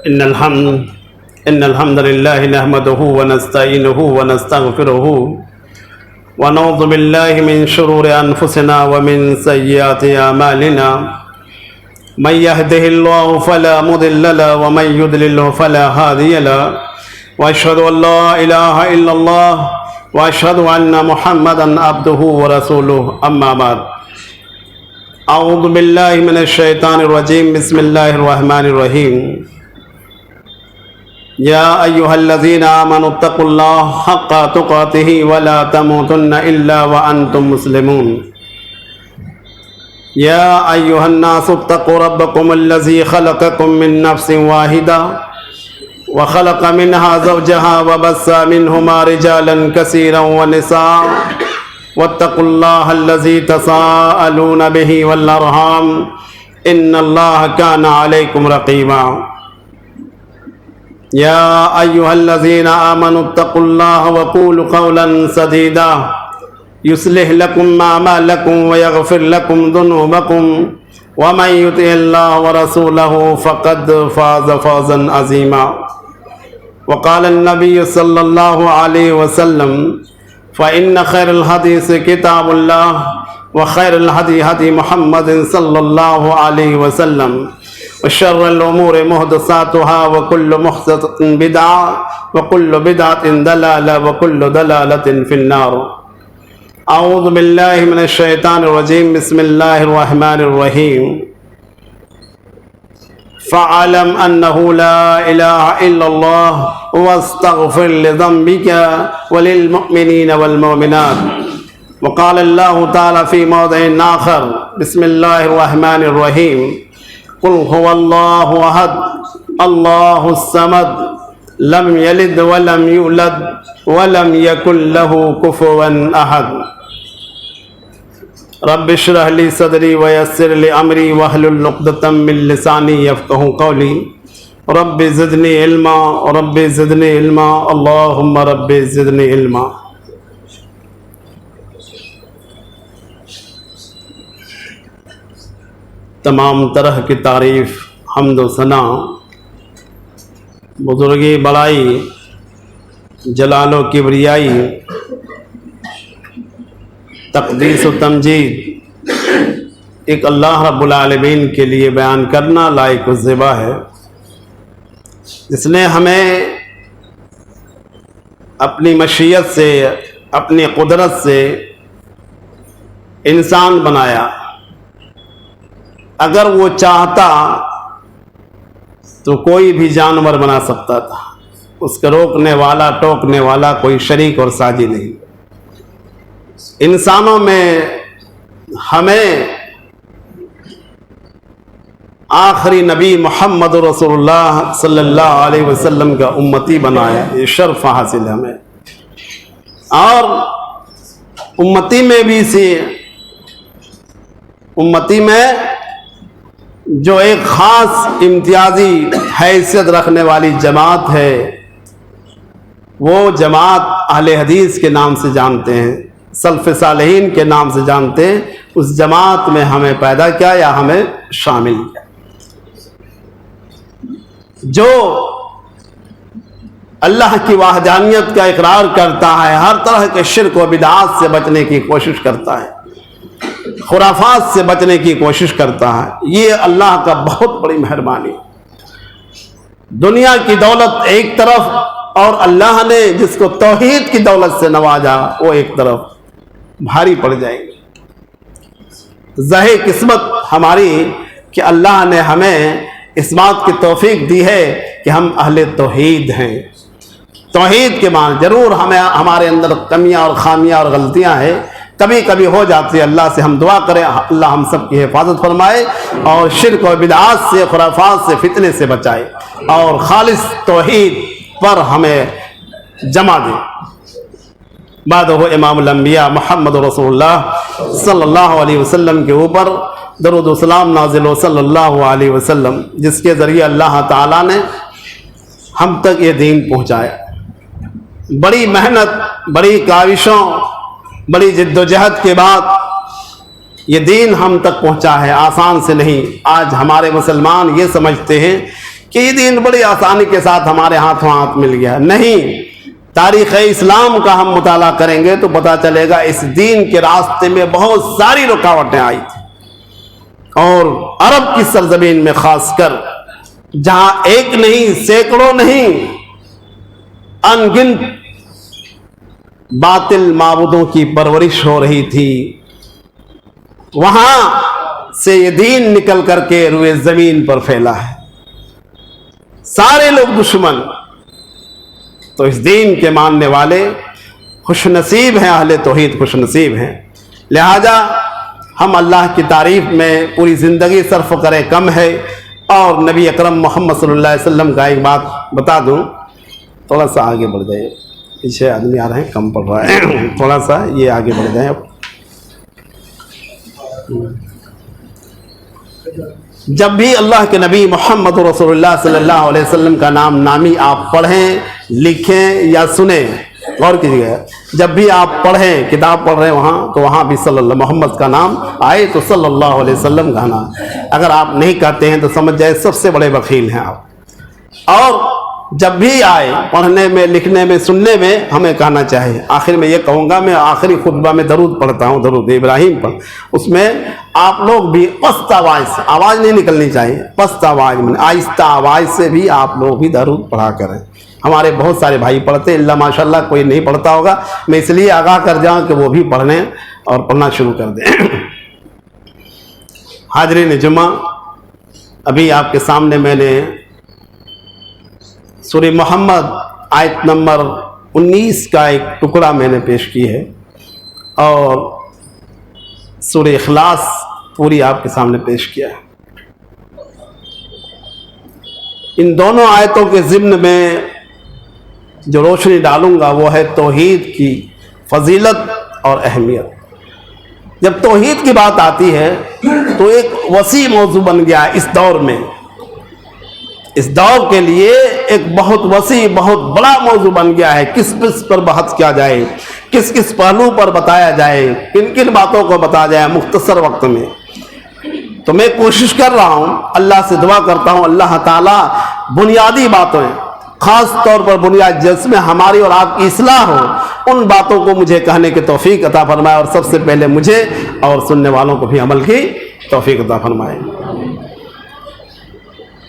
إن الحمد لله نحمده ونستعينه ونستغفره ونعوذ بالله من شرور أنفسنا ومن سيئات أعمالنا من يهده الله فلا مضل له ومن يضلل فلا هادي له وأشهد أن لا إله إلا الله وأشهد أن محمدا عبده ورسوله أما بعد أعوذ بالله من الشيطان الرجيم بسم الله الرحمن الرحيم يا أيها الذين آمنوا اتقوا الله حق تقاته ولا تموتن إلا وأنتم مسلمون يا أيها الناس اتقوا ربكم الذي خلقكم من نفس واحدة وخلق منها زوجها وبث منهما رجالا كثيرا ونساء واتقوا الله الذي تساءلون به والأرحام إن الله كان عليكم رقيبا يا أيها الذين آمنوا اتقوا الله وقولوا قولا سديدا يصلح لكم أعمالكم ويغفر لكم ذنوبكم ومن يطع الله ورسوله فقد فاز فوزا عظيما وقال النبي صلى الله عليه وسلم فإن خير الحديث كتاب الله وخير الهدي هدي محمد صلى الله عليه وسلم وشر الأمور محدثاتها وكل محدثة بدعة وكل بدعة ضلالة وكل ضلالة في النار أعوذ بالله من الشيطان الرجيم بسم الله الرحمن الرحيم فاعلم أنه لا إله إلا الله واستغفر لذنبك وللمؤمنين والمؤمنات وقال الله تعالى في موضع آخر بسم الله الرحمن الرحيم قل هو الله أحد الله الصمد لم يلد ولم يولد ولم يكن له كفوا أحد رب اشرح لي صدري ويسر لي أمري واحلل عقدة من لساني يفقهوا قولي رب زدني علما رب زدني علما اللهم رب زدني علما تمام طرح کی تعریف حمد و ثنا بزرگی بڑائی جلال و کبریائی تقدیس و تمجید ایک اللہ رب العالمین کے لیے بیان کرنا لائق و زیبا ہے، جس نے ہمیں اپنی مشیت سے اپنی قدرت سے انسان بنایا۔ اگر وہ چاہتا تو کوئی بھی جانور بنا سکتا تھا، اس کا روکنے والا ٹوکنے والا کوئی شریک اور ساجی نہیں۔ انسانوں میں ہمیں آخری نبی محمد رسول اللہ صلی اللہ علیہ وسلم کا امتی بنایا، یہ شرف حاصل ہے ہمیں۔ اور امتی میں جو ایک خاص امتیازی حیثیت رکھنے والی جماعت ہے، وہ جماعت اہل حدیث کے نام سے جانتے ہیں، سلف صالحین کے نام سے جانتے ہیں۔ اس جماعت میں ہمیں پیدا کیا یا ہمیں شامل کیا، جو اللہ کی وحدانیت کا اقرار کرتا ہے، ہر طرح کے شرک و بدعات سے بچنے کی کوشش کرتا ہے، خرافات سے بچنے کی کوشش کرتا ہے۔ یہ اللہ کا بہت بڑی مہربانی۔ دنیا کی دولت ایک طرف اور اللہ نے جس کو توحید کی دولت سے نوازا وہ ایک طرف، بھاری پڑ جائیں گے۔ ظاہر قسمت ہماری کہ اللہ نے ہمیں اس بات کی توفیق دی ہے کہ ہم اہل توحید ہیں۔ توحید کے معنی ضرور ہمیں ہمارے اندر کمیاں اور خامیاں اور غلطیاں ہیں، کبھی کبھی ہو جاتی ہے۔ اللہ سے ہم دعا کریں اللہ ہم سب کی حفاظت فرمائے اور شرک و بدعات سے، خرافات سے، فتنے سے بچائے اور خالص توحید پر ہمیں جمع دے۔ بعد وہ امام الانبیاء محمد رسول اللہ صلی اللہ علیہ وسلم کے اوپر درود و سلام نازل ہو صلی اللہ علیہ وسلم، جس کے ذریعے اللہ تعالیٰ نے ہم تک یہ دین پہنچایا۔ بڑی محنت، بڑی کاوشوں، بڑی جد و جہد کے بعد یہ دین ہم تک پہنچا ہے، آسان سے نہیں۔ آج ہمارے مسلمان یہ سمجھتے ہیں کہ یہ دین بڑی آسانی کے ساتھ ہمارے ہاتھوں ہاتھ مل گیا. نہیں، تاریخ اسلام کا ہم مطالعہ کریں گے تو پتہ چلے گا اس دین کے راستے میں بہت ساری رکاوٹیں آئی تھیں. اور عرب کی سرزمین میں خاص کر جہاں ایک نہیں، سینکڑوں نہیں، ان گنت باطل معبودوں کی پرورش ہو رہی تھی، وہاں سے یہ دین نکل کر کے روئے زمین پر پھیلا ہے. سارے لوگ دشمن، تو اس دین کے ماننے والے خوش نصیب ہیں، اہل توحید خوش نصیب ہیں. لہذا ہم اللہ کی تعریف میں پوری زندگی صرف کریں کم ہے. اور نبی اکرم محمد صلی اللہ علیہ وسلم کا ایک بات بتا دوں، تھوڑا سا آگے بڑھ جائے، پیچھے آدمی آ رہے ہیں، کم پڑ رہا ہے، تھوڑا سا یہ آگے بڑھ جائیں. اب جب بھی اللہ کے نبی محمد رسول اللہ صلی اللہ علیہ وسلم کا نام نامی آپ پڑھیں، لکھیں یا سنیں، غور کیجیے، جب بھی آپ پڑھیں، کتاب پڑھ رہے ہیں وہاں، تو وہاں بھی صلی اللہ محمد کا نام آئے تو صلی اللہ علیہ وسلم کا نام. اگر آپ نہیں کہتے ہیں تو سمجھ جائے سب سے بڑے بخیل ہیں آپ. اور جب بھی آئے پڑھنے میں، لکھنے میں، سننے میں، ہمیں کہنا چاہیے. آخر میں یہ کہوں گا، میں آخری خطبہ میں درود پڑھتا ہوں، درود ابراہیم پر، اس میں آپ لوگ بھی پست آواز سے، آواز نہیں نکلنی چاہیے، پست آواز میں، آہستہ آواز سے بھی آپ لوگ بھی درود پڑھا کریں. ہمارے بہت سارے بھائی پڑھتے، اللہ ماشاء اللہ کوئی نہیں پڑھتا ہوگا، میں اس لیے آگاہ کر جاؤں کہ وہ بھی پڑھنے اور پڑھنا شروع کر دیں. حاضرین جمعہ، ابھی آپ کے سامنے میں نے سورہ محمد آیت نمبر 19 کا ایک ٹکڑا میں نے پیش کی ہے، اور سورہ اخلاص پوری آپ کے سامنے پیش کیا ہے. ان دونوں آیتوں کے ضمن میں جو روشنی ڈالوں گا وہ ہے توحید کی فضیلت اور اہمیت. جب توحید کی بات آتی ہے تو ایک وسیع موضوع بن گیا ہے اس دور میں. اس دور کے لیے ایک بہت وسیع، بہت بڑا موضوع بن گیا ہے. کس پر بحث کیا جائے، کس کس پہلو پر بتایا جائے، کن کن باتوں کو بتایا جائے مختصر وقت میں. تو میں کوشش کر رہا ہوں، اللہ سے دعا کرتا ہوں اللہ تعالیٰ بنیادی باتیں، خاص طور پر بنیاد جس میں ہماری اور آپ کی اصلاح ہو، ان باتوں کو مجھے کہنے کی توفیق عطا فرمائے، اور سب سے پہلے مجھے اور سننے والوں کو بھی عمل کی توفیق عطا فرمائے.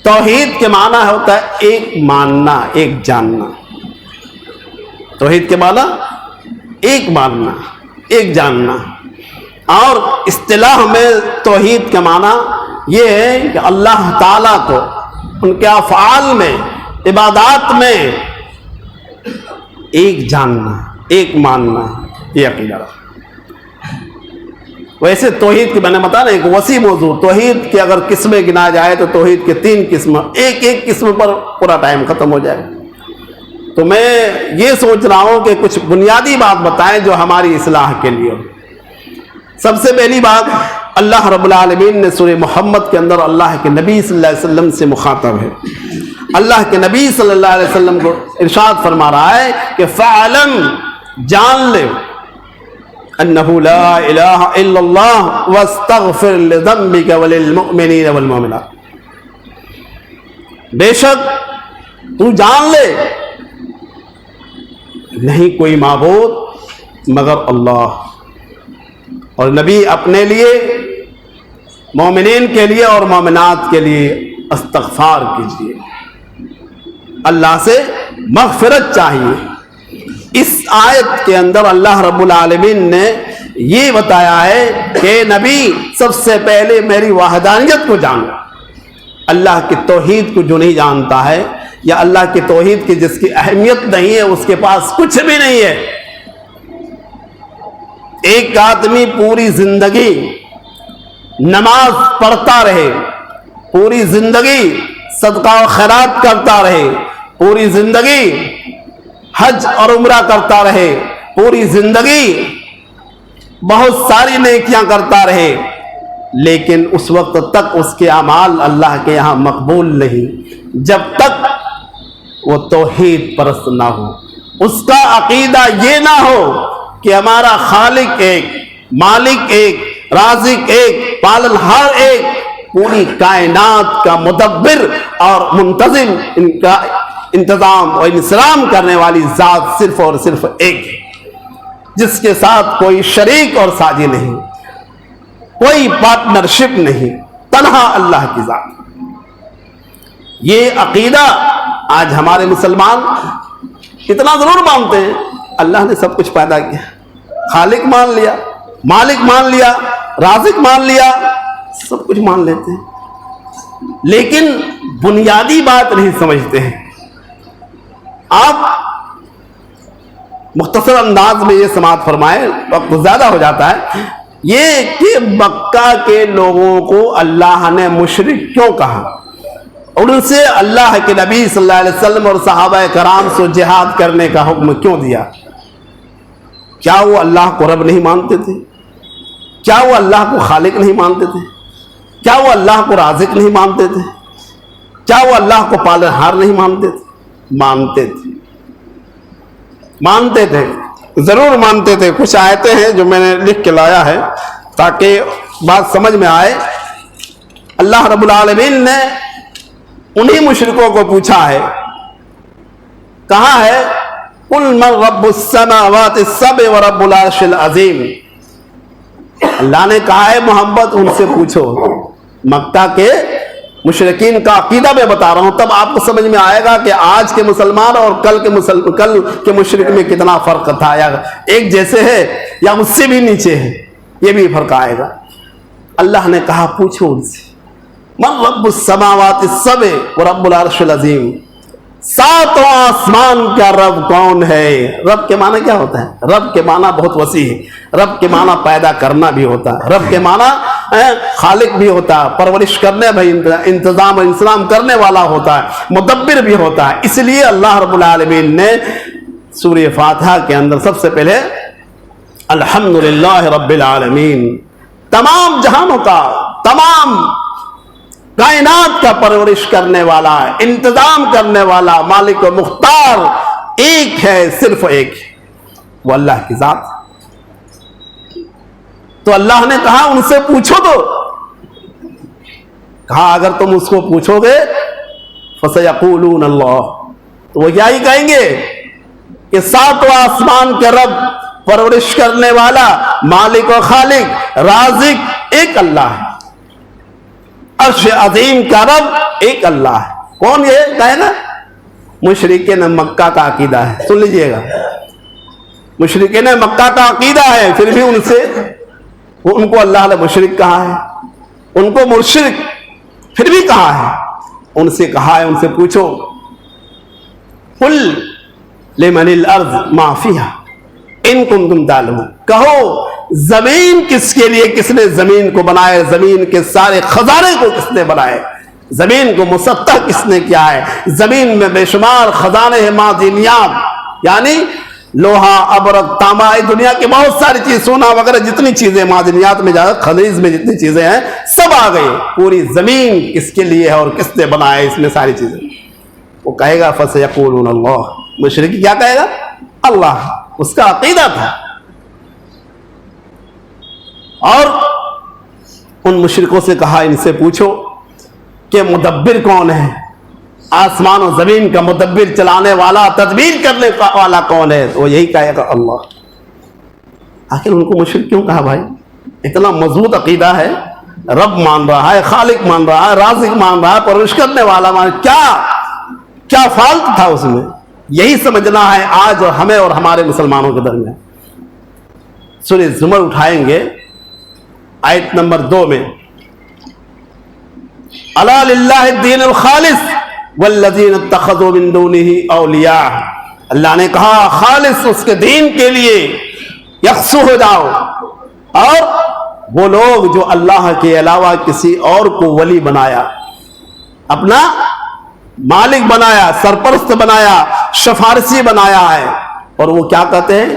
توحید کے معنی ہوتا ہے ایک ماننا، ایک جاننا. توحید کے معنی ایک ماننا، ایک جاننا. اور اصطلاح میں توحید کے معنی یہ ہے کہ اللہ تعالیٰ کو ان کے افعال میں، عبادات میں ایک جاننا، ایک ماننا، یہ عقیدہ. ویسے توحید کی میں نے بتایا نا ایک وسیع موضوع. توحید کی اگر قسمیں گنا جائے تو توحید کے 3 قسم، ایک ایک قسم پر پورا ٹائم ختم ہو جائے. تو میں یہ سوچ رہا ہوں کہ کچھ بنیادی بات بتائیں جو ہماری اصلاح کے لیے. سب سے پہلی بات، اللہ رب العالمین نے سورہ محمد کے اندر اللہ کے نبی صلی اللہ علیہ وسلم سے مخاطب ہے. اللہ کے نبی صلی اللہ علیہ وسلم کو ارشاد فرما رہا ہے کہ فَعَلَمْ، جان لے، انہو لا الہ الا اللہ واستغفر لذنبک وللمؤمنین والمؤمنات. بے شک تو جان لے نہیں کوئی معبود مگر اللہ، اور نبی اپنے لیے، مومنین کے لیے اور مومنات کے لیے استغفار کیجیے، اللہ سے مغفرت چاہیے. اس آیت کے اندر اللہ رب العالمین نے یہ بتایا ہے کہ نبی سب سے پہلے میری وحدانیت کو جانو. اللہ کی توحید کو جو نہیں جانتا ہے، یا اللہ کی توحید کی جس کی اہمیت نہیں ہے، اس کے پاس کچھ بھی نہیں ہے. ایک آدمی پوری زندگی نماز پڑھتا رہے، پوری زندگی صدقہ و خیرات کرتا رہے، پوری زندگی حج اور عمرہ کرتا رہے، پوری زندگی بہت ساری نیکیاں کرتا رہے، لیکن اس وقت تک اس کے اعمال اللہ کے یہاں مقبول نہیں جب تک وہ توحید پرست نہ ہو. اس کا عقیدہ یہ نہ ہو کہ ہمارا خالق ایک، مالک ایک، رازق ایک، پالنہار ایک، پوری کائنات کا مدبر اور منتظم ان کا انتظام اور انسلام کرنے والی ذات صرف اور صرف ایک ہے، جس کے ساتھ کوئی شریک اور ساجی نہیں، کوئی پارٹنرشپ نہیں، تنہا اللہ کی ذات۔ یہ عقیدہ آج ہمارے مسلمان اتنا ضرور مانتے ہیں، اللہ نے سب کچھ پیدا کیا، خالق مان لیا، مالک مان لیا، رازق مان لیا، سب کچھ مان لیتے ہیں، لیکن بنیادی بات نہیں سمجھتے ہیں۔ آپ مختصر انداز میں یہ سماعت فرمائیں، وقت زیادہ ہو جاتا ہے، یہ کہ مکہ کے لوگوں کو اللہ نے مشرک کیوں کہا اور ان سے اللہ کے نبی صلی اللہ علیہ وسلم اور صحابہ کرام سے جہاد کرنے کا حکم کیوں دیا؟ کیا وہ اللہ کو رب نہیں مانتے تھے؟ کیا وہ اللہ کو خالق نہیں مانتے تھے؟ کیا وہ اللہ کو رازق نہیں مانتے تھے؟ کیا وہ اللہ کو پالنہار نہیں مانتے تھے؟ مانتے تھے، مانتے تھے، ضرور مانتے تھے۔ کچھ آیتیں ہیں جو میں نے لکھ کے لایا ہے تاکہ بات سمجھ میں آئے۔ اللہ رب العالمین نے انہی مشرکوں کو پوچھا ہے، کہا ہے قُلْ مَنْ رَبُّ السَّمَاوَاتِ السَّبْعِ وَرَبُّ الْعَرْشِ الْعَظِيمِ۔ اللہ نے کہا ہے محمد ان سے پوچھو۔ مکہ کے مشرکین کا عقیدہ میں بتا رہا ہوں، تب آپ کو سمجھ میں آئے گا کہ آج کے مسلمان اور کل کے مشرک میں کتنا فرق تھا، یا ایک جیسے ہے یا اس سے بھی نیچے ہے، یہ بھی فرق آئے گا۔ اللہ نے کہا پوچھو ان سے، من رب السماوات السبع ورب العرش العظیم، ساتوں آسمان کا رب کون ہے؟ رب کے معنی کیا ہوتا ہے؟ رب کے معنی بہت وسیع ہے۔ رب کے معنی پیدا کرنا بھی ہوتا ہے، رب کے معنی خالق بھی ہوتا ہے، پرورش کرنے بھی، انتظام اور انسلام کرنے والا ہوتا ہے، مدبر بھی ہوتا ہے۔ اس لیے اللہ رب العالمین نے سورہ فاتحہ کے اندر سب سے پہلے الحمدللہ رب العالمین، تمام جہانوں کا، تمام کائنات کا پرورش کرنے والا، انتظام کرنے والا، مالک و مختار ایک ہے، صرف ایک ہے، وہ اللہ کی ذات۔ تو اللہ نے کہا ان سے پوچھو، تو کہا اگر تم اس کو پوچھو گے فَسَيَقُولُونَ اللَّهُ، تو وہ کیا ہی کہیں گے کہ ساتوں آسمان کے رب، پرورش کرنے والا، مالک و خالق، رازق ایک اللہ ہے، عرش عظیم کا رب ایک اللہ ہے۔ کون یہ کہے گا؟ مشرکین مکہ کا عقیدہ ہے، سن لیجئے گا، مشرکین مکہ کا عقیدہ ہے، پھر بھی ان کو اللہ نے مشرک کہا ہے، ان کو مشرک پھر بھی کہا ہے۔ ان سے کہا ہے، ان سے پوچھو قُلْ لِمَنِ الْأَرْضِ مَا فِيهَا إِن كُنتُمْ تَعْلَمُونَ، کہو زمین کس کے لیے، کس نے زمین کو بنائے، زمین کے سارے خزانے کو کس نے بنائے، زمین کو مسطح کس نے کیا ہے، زمین میں بے شمار خزانے ہیں، معدنیات، یعنی لوہا، ابرق، تانبا، دنیا کی بہت ساری چیز، سونا وغیرہ جتنی چیزیں معدنیات میں خلیج میں جتنی چیزیں ہیں سب آ گئی۔ پوری زمین کس کے لیے ہے اور کس نے بنایا اس میں ساری چیزیں؟ وہ کہے گا فَسَيَقُولُونَ اللَّهُ، مشرک کیا کہے گا؟ اللہ، اس کا عقیدہ تھا۔ اور ان مشرکوں سے کہا ان سے پوچھو کہ مدبر کون ہے، آسمان و زمین کا مدبر، چلانے والا، تدبیر کرنے والا کون ہے؟ وہ یہی کہے گا اللہ۔ آخر ان کو مشرک کیوں کہا بھائی؟ اتنا مضبوط عقیدہ ہے، رب مان رہا ہے، خالق مان رہا ہے، رازق مان رہا ہے، پرورش کرنے والا مان، کیا فالت تھا اس میں؟ یہی سمجھنا ہے آج ہمیں اور ہمارے مسلمانوں کے درمیان۔ سورہ زمر اٹھائیں گے، آیت نمبر 2 میں الا للہ الدین الخالص والذین اتخذوا من دونہ اولیاء، اللہ نے کہا خالص اس کے دین کے لیے یکسو ہو جاؤ، اور وہ لوگ جو اللہ کے علاوہ کسی اور کو ولی بنایا، اپنا مالک بنایا، سرپرست بنایا، سفارشی بنایا ہے، اور وہ کیا کہتے ہیں؟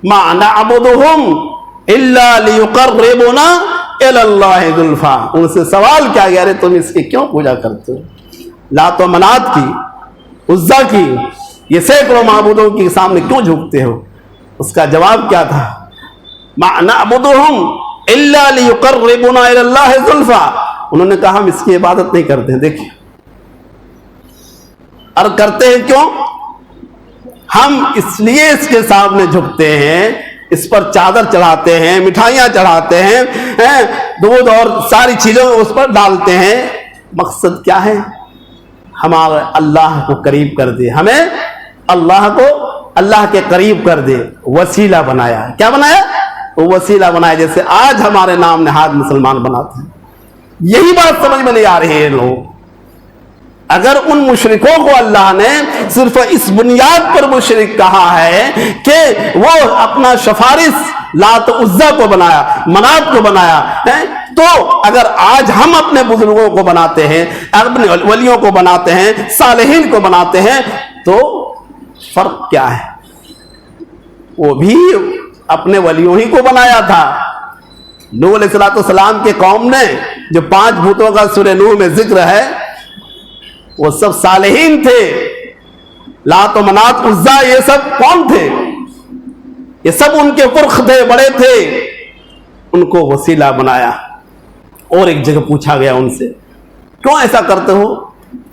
ما نعبدہم الا لیقربونا الی اللہ زلفیٰ، ان سے سوال کیا گیا، ارے تم اس کی کیوں پوجا کرتے ہو؟ لات و منات کی، عزا کی، یہ سینکڑوں معبودوں کے سامنے کیوں جھکتے ہو؟ اس کا جواب کیا تھا؟ ما نعبدہم الا لیقربونا الی اللہ زلفیٰ، انہوں نے کہا ہم اس کی عبادت نہیں کرتے ہیں. دیکھیے اور کرتے ہیں کیوں؟ ہم اس لیے اس کے سامنے جھکتے ہیں, اس پر چادر چڑھاتے ہیں, مٹھائیاں چڑھاتے ہیں, دودھ اور ساری چیزیں اس پر ڈالتے ہیں. مقصد کیا ہے؟ ہمارے اللہ کو قریب کر دے, ہمیں اللہ کے قریب کر دے. وسیلہ بنایا. کیا بنایا؟ وسیلہ بنایا. جیسے آج ہمارے نام نہاد مسلمان بناتے ہیں. یہی بات سمجھ میں نہیں آ رہی ہے لوگ. اگر ان مشرکوں کو اللہ نے صرف اس بنیاد پر مشرک کہا ہے کہ وہ اپنا سفارش لات عزا کو بنایا, منات کو بنایا, تو اگر آج ہم اپنے بزرگوں کو بناتے ہیں, اپنے ولیوں کو بناتے ہیں, صالحین کو بناتے ہیں, تو فرق کیا ہے؟ وہ بھی اپنے ولیوں ہی کو بنایا تھا. نوح علیہ السلام کے قوم نے جو 5 بتوں کا سورہ نوح میں ذکر ہے, وہ سب صالحین تھے. لات و منات عزا یہ سب کون تھے؟ یہ سب ان کے پرخ تھے, بڑے تھے. ان کو وسیلہ بنایا. اور ایک جگہ پوچھا گیا ان سے, کیوں ایسا کرتے ہو؟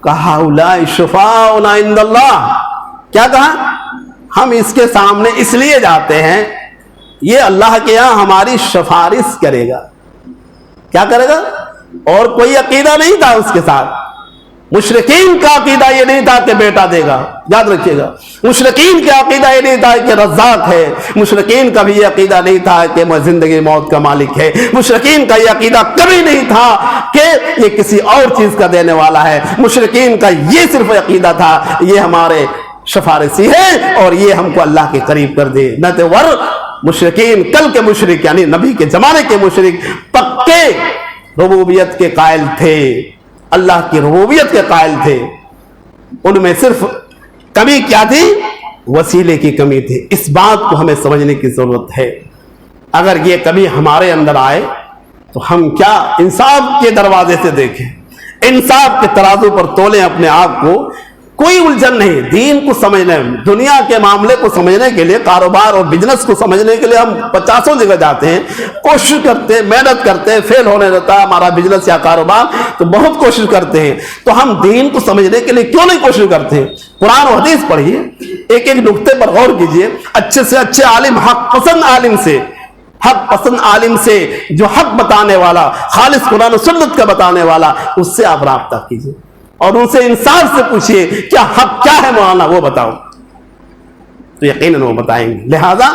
کہا اولئک شفاعنا عند اللہ. کیا کہا؟ ہم اس کے سامنے اس لیے جاتے ہیں, یہ اللہ کے یہاں ہماری سفارش کرے گا. کیا کرے گا؟ اور کوئی عقیدہ نہیں تھا اس کے ساتھ. مشرکین کا عقیدہ یہ نہیں تھا کہ بیٹا دے گا, یاد رکھیے گا. مشرکین کا عقیدہ یہ نہیں تھا کہ رزاق ہے. مشرکین کا بھی یہ عقیدہ نہیں تھا کہ میں زندگی موت کا مالک ہے. مشرکین کا یہ عقیدہ کبھی نہیں تھا کہ یہ کسی اور چیز کا دینے والا ہے. مشرکین کا یہ صرف عقیدہ تھا, یہ ہمارے سفارشی ہے اور یہ ہم کو اللہ کے قریب کر دے. نہ تو ور مشرکین کل کے مشرک یعنی نبی کے زمانے کے مشرک پکے ربوبیت کے قائل تھے, اللہ کی ربوبیت کے قائل تھے. ان میں صرف کمی کیا تھی؟ وسیلے کی کمی تھی. اس بات کو ہمیں سمجھنے کی ضرورت ہے. اگر یہ کمی ہمارے اندر آئے تو ہم کیا انصاف کے دروازے سے دیکھیں, انصاف کے ترازو پر تولیں اپنے آپ کو. کوئی الجھن نہیں. دین کو سمجھنے, دنیا کے معاملے کو سمجھنے کے لیے, کاروبار اور بزنس کو سمجھنے کے لیے ہم 50 جگہ جاتے ہیں, کوشش کرتے ہیں, محنت کرتے ہیں, فیل ہونے رہتا ہے ہمارا بزنس یا کاروبار, تو بہت کوشش کرتے ہیں. تو ہم دین کو سمجھنے کے لیے کیوں نہیں کوشش کرتے ہیں؟ قرآن و حدیث پڑھیے, ایک ایک نقطے پر غور کیجیے. اچھے سے اچھے عالم, حق پسند عالم سے, حق پسند عالم سے, جو حق بتانے والا, خالص قرآن و سنت کا بتانے والا, اس سے آپ رابطہ کیجیے اور ان سے انصاف سے پوچھئے کیا حق کیا ہے مولانا, وہ بتاؤ, تو یقیناً وہ بتائیں گے. لہذا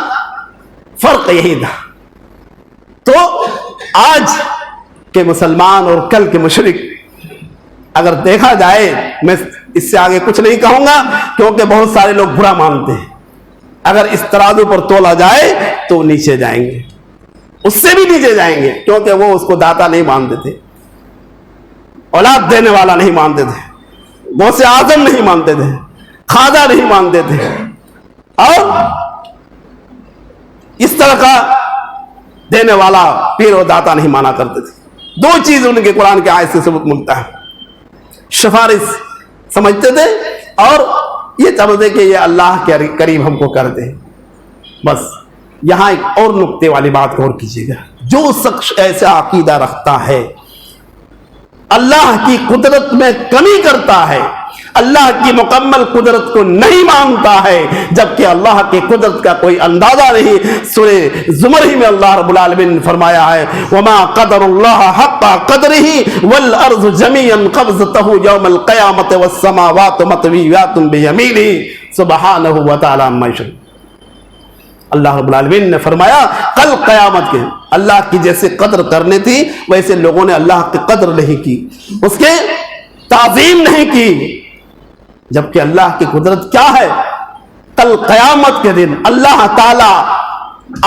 فرق یہی تھا. تو آج کے مسلمان اور کل کے مشرک اگر دیکھا جائے, میں اس سے آگے کچھ نہیں کہوں گا کیونکہ بہت سارے لوگ برا مانتے ہیں. اگر اس ترازو پر تولا جائے تو نیچے جائیں گے, اس سے بھی نیچے جائیں گے, کیونکہ وہ اس کو داتا نہیں مانتے تھے, اولاد دینے والا نہیں مانتے تھے, غوث اعظم نہیں مانتے تھے, خواجہ نہیں مانتے تھے, اور اس طرح کا دینے والا پیر و داتا نہیں مانا کرتے تھے. 2 چیز ان کے قرآن کے آیت سے ثبوت ملتا ہے. سفارش سمجھتے تھے اور یہ سمجھتے کہ یہ اللہ کے قریب ہم کو کر دے. بس یہاں ایک اور نقطے والی بات غور کیجیے گا. جو شخص ایسا عقیدہ رکھتا ہے, اللہ کی قدرت میں کمی کرتا ہے, اللہ کی مکمل قدرت کو نہیں مانتا ہے, جبکہ اللہ کی قدرت کا کوئی اندازہ نہیں. سورہ زمر ہی میں اللہ رب العالمین نے فرمایا ہے, وما قدر اللہ حق قدرہ والارض جميعا قبضتہ یوم القیامت والسماوات مطویات بیمینہ سبحانہ وتعالی عما یشرکون. اللہ رب العالمین نے فرمایا کل قیامت کے اللہ کی جیسے قدر کرنی تھی ویسے لوگوں نے اللہ کی قدر نہیں کی, اس کے تعظیم نہیں کی, جبکہ اللہ کی قدرت کیا ہے؟ کل قیامت کے دن اللہ تعالی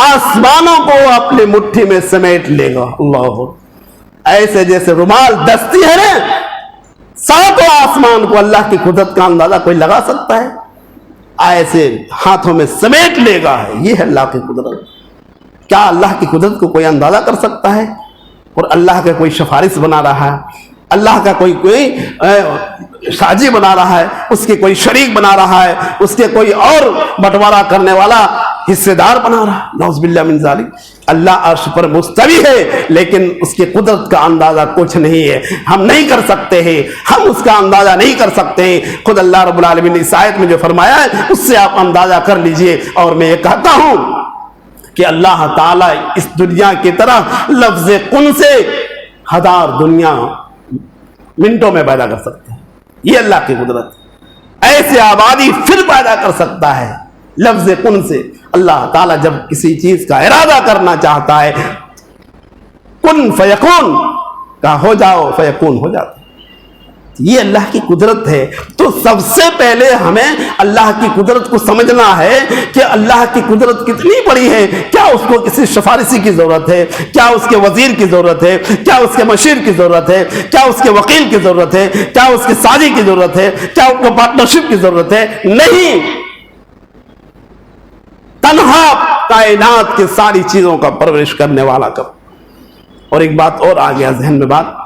آسمانوں کو اپنی مٹھی میں سمیٹ لے گا. اللہ ایسے جیسے رومال دستی ہے نا, 7 آسمان کو اللہ کی قدرت کا اندازہ کوئی لگا سکتا ہے؟ ایسے ہاتھوں میں سمیٹ لے گا. یہ ہے اللہ کی قدرت. کیا اللہ کی قدرت کو کوئی اندازہ کر سکتا ہے؟ اور اللہ کا کوئی سفارش بنا رہا ہے, اللہ کا کوئی ساجی بنا رہا ہے, اس کے کوئی شریک بنا رہا ہے, اس کے کوئی اور بٹوارا کرنے والا حصے دار بنا رہا ہے. نعوذ باللہ من ذالک. اللہ عرش پر مستوی ہے، لیکن اس کی قدرت کا اندازہ کچھ نہیں ہے، ہم نہیں کر سکتے ہیں، ہم اس کا اندازہ نہیں کر سکتے ہیں۔ خود اللہ رب العالمین نے اس آیت میں جو فرمایا ہے اس سے آپ اندازہ کر لیجئے۔ اور میں یہ کہتا ہوں کہ اللہ تعالیٰ اس دنیا کی طرح لفظ کن سے 1000 دنیا منٹوں میں پیدا کر سکتے ہیں، یہ اللہ کی قدرت ہے۔ ایسے آبادی پھر پیدا کر سکتا ہے لفظ کن سے۔ اللہ تعالیٰ جب کسی چیز کا ارادہ کرنا چاہتا ہے، کن فیکون، کہا ہو جاؤ، فیکون ہو جاتا ہے۔ یہ اللہ کی قدرت ہے۔ تو سب سے پہلے ہمیں اللہ کی قدرت کو سمجھنا ہے کہ اللہ کی قدرت کتنی بڑی ہے۔ کیا اس کو کسی سفارشی کی ضرورت ہے؟ کیا اس کے وزیر کی ضرورت ہے؟ کیا اس کے مشیر کی ضرورت ہے؟ کیا اس کے وکیل کی ضرورت ہے؟ کیا اس کے سازی کی ضرورت ہے؟ کیا اس کو پارٹنرشپ کی ضرورت ہے؟ نہیں، تنہا کائنات کے ساری چیزوں کا پرورش کرنے والا کب۔ اور ایک بات اور آ گیا ذہن میں بات،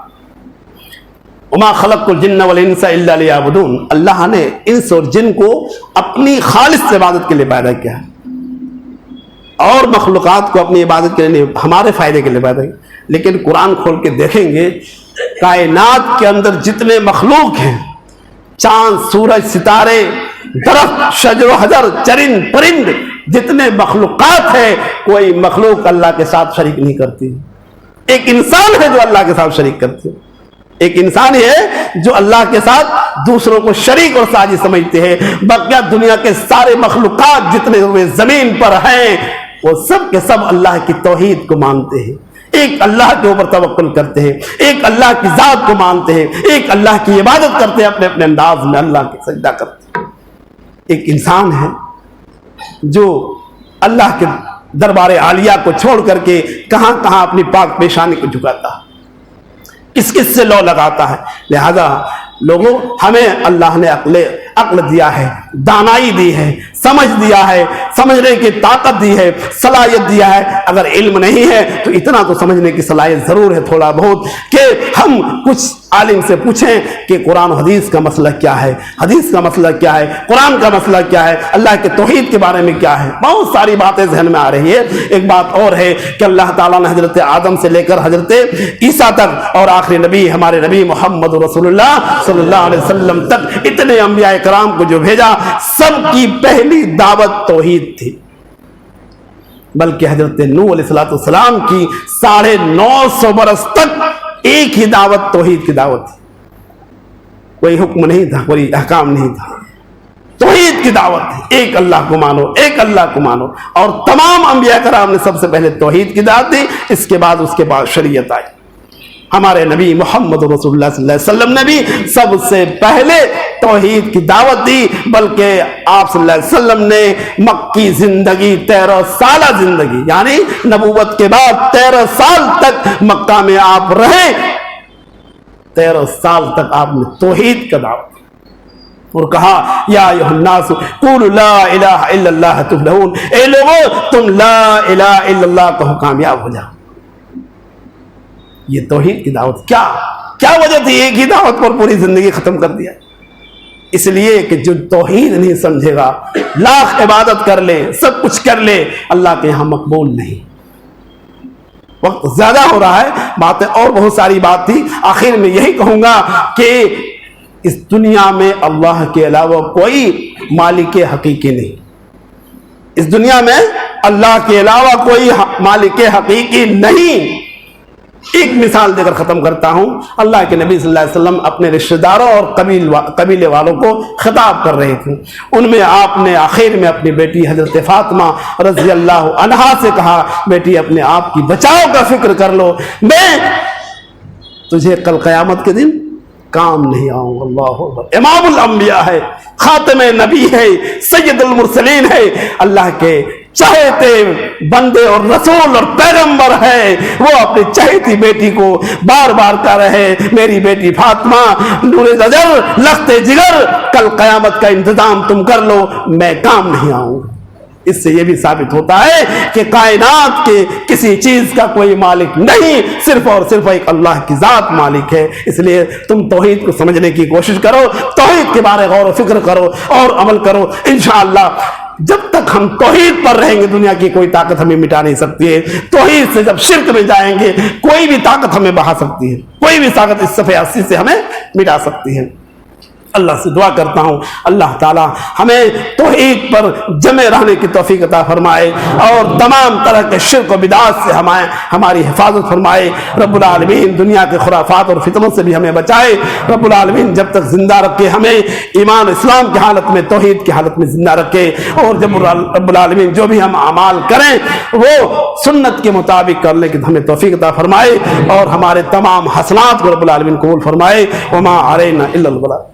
وما خلقت الجن والانس الا لیعبدون، اللہ نے انس اور جن کو اپنی خالص عبادت کے لیے پیدا کیا ہے، اور مخلوقات کو اپنی عبادت کے لیے، ہمارے فائدے کے لیے پیدا کیا۔ لیکن قرآن کھول کے دیکھیں گے کائنات کے اندر جتنے مخلوق ہیں، چاند، سورج، ستارے، درخت، شجر و حجر، چرند پرند، جتنے مخلوقات ہیں، کوئی مخلوق اللہ کے ساتھ شریک نہیں کرتی۔ ایک انسان ہے جو اللہ کے ساتھ شریک کرتے ہیں، ایک انسان ہی ہے جو اللہ کے ساتھ دوسروں کو شریک اور ساجی سمجھتے ہیں۔ بقیہ دنیا کے سارے مخلوقات جتنے ہوئے زمین پر ہیں، وہ سب کے سب اللہ کی توحید کو مانتے ہیں، ایک اللہ کے اوپر توکل کرتے ہیں، ایک اللہ کی ذات کو مانتے ہیں، ایک اللہ کی عبادت کرتے ہیں، اپنے اپنے انداز میں اللہ کی سجدہ کرتے ہیں۔ ایک انسان ہے جو اللہ کے دربار عالیہ کو چھوڑ کر کے کہاں کہاں اپنی پاک پیشانی کو جھکاتا ہے، کس کس سے لو لگاتا ہے۔ لہذا لوگوں، ہمیں اللہ نے عقل دیا ہے، دانائی دی ہے، سمجھ دیا ہے، سمجھنے کی طاقت دی ہے، صلاحیت دیا ہے۔ اگر علم نہیں ہے تو اتنا تو سمجھنے کی صلاحیت ضرور ہے تھوڑا بہت، کہ ہم کچھ عالم سے پوچھیں کہ قرآن و حدیث کا مسئلہ کیا ہے، حدیث کا مسئلہ کیا ہے، قرآن کا مسئلہ کیا ہے، اللہ کے توحید کے بارے میں کیا ہے۔ بہت ساری باتیں ذہن میں آ رہی ہے۔ ایک بات اور ہے کہ اللہ تعالیٰ نے حضرت آدم سے لے کر حضرت عیسیٰ تک اور آخری نبی ہمارے نبی محمد رسول اللہ صلی اللہ علیہ وسلم تک اتنے انبیاء کرام کو جو بھیجا، سب کی پہلی دعوت توحید تھی۔ بلکہ حضرت نوح علیہ السلام کی 950 برس تک ایک ہی دعوت توحید کی دعوت تھی، کوئی حکم نہیں تھا، کوئی احکام نہیں تھا، توحید کی دعوت تھی، ایک اللہ کو مانو، ایک اللہ کو مانو۔ اور تمام انبیاء کرام نے سب سے پہلے توحید کی دعوت دی، اس کے بعد شریعت آئی۔ ہمارے نبی محمد رسول اللہ صلی اللہ علیہ وسلم نے بھی سب سے پہلے توحید کی دعوت دی، بلکہ آپ صلی اللہ علیہ وسلم نے مکی زندگی 13 سالہ زندگی، یعنی نبوت کے بعد 13 سال تک مکہ میں آپ رہے، 13 سال تک آپ نے توحید کا دعوت اور کہا یا ایھا الناس قولوا لا الہ الا اللہ تفلحون، اے لوگوں تم لا الہ الا اللہ کہو کامیاب ہو جاؤ۔ یہ توحید کی دعوت، کیا وجہ تھی ایک ہی دعوت پر پوری زندگی ختم کر دیا؟ اس لیے کہ جو توحید نہیں سمجھے گا، لاکھ عبادت کر لے، سب کچھ کر لے، اللہ کے یہاں مقبول نہیں۔ وقت زیادہ ہو رہا ہے، باتیں اور بہت ساری بات تھی، آخر میں یہی کہوں گا کہ اس دنیا میں اللہ کے علاوہ کوئی مالک حقیقی نہیں، اس دنیا میں اللہ کے علاوہ کوئی مالک حقیقی نہیں۔ ایک مثال دے کر ختم کرتا ہوں۔ اللہ کے نبی صلی اللہ علیہ وسلم اپنے رشتہ داروں اور قبیلے والوں کو خطاب کر رہے تھے، ان میں آپ نے آخر میں اپنی بیٹی حضرت فاطمہ رضی اللہ عنہا سے کہا، بیٹی اپنے آپ کی بچاؤ کا فکر کر لو، میں تجھے کل قیامت کے دن کام نہیں آؤں گا۔ اللہ اکبر۔ امام الانبیاء ہے، خاتم نبی ہے، سید المرسلین ہے، اللہ کے چاہتے بندے اور رسول اور پیغمبر ہے، وہ اپنی چاہتی بیٹی کو بار بار کہہ رہے، میری بیٹی فاطمہ نور نظر لخت جگر، کل قیامت کا انتظام تم کر لو، میں کام نہیں آؤں گا۔ اس سے یہ بھی ثابت ہوتا ہے کہ کائنات کے کسی چیز کا کوئی مالک نہیں، صرف اور صرف ایک اللہ کی ذات مالک ہے۔ اس لیے تم توحید کو سمجھنے کی کوشش کرو، توحید کے بارے غور و فکر کرو اور عمل کرو، انشاءاللہ جب تک ہم توحید پر رہیں گے دنیا کی کوئی طاقت ہمیں مٹا نہیں سکتی ہے. توحید سے جب شرک میں جائیں گے کوئی بھی طاقت ہمیں بہا سکتی ہے, کوئی بھی طاقت اس صفحہ 80 سے ہمیں مٹا سکتی ہے. اللہ سے دعا کرتا ہوں اللہ تعالی ہمیں توحید پر جمع رہنے کی توفیق عطا فرمائے اور تمام طرح کے شرک و بدعات سے ہماری حفاظت فرمائے. رب العالمین دنیا کے خرافات اور فتنوں سے بھی ہمیں بچائے. رب العالمین جب تک زندہ رکھے ہمیں ایمان اسلام کی حالت میں, توحید کی حالت میں زندہ رکھے, اور جب رب العالمین جو بھی ہم اعمال کریں وہ سنت کے مطابق کرنے کی ہمیں توفیق عطا فرمائے اور ہمارے تمام حسنات کو رب العالمین قبول فرمائے. وما علینا الا البلاغ.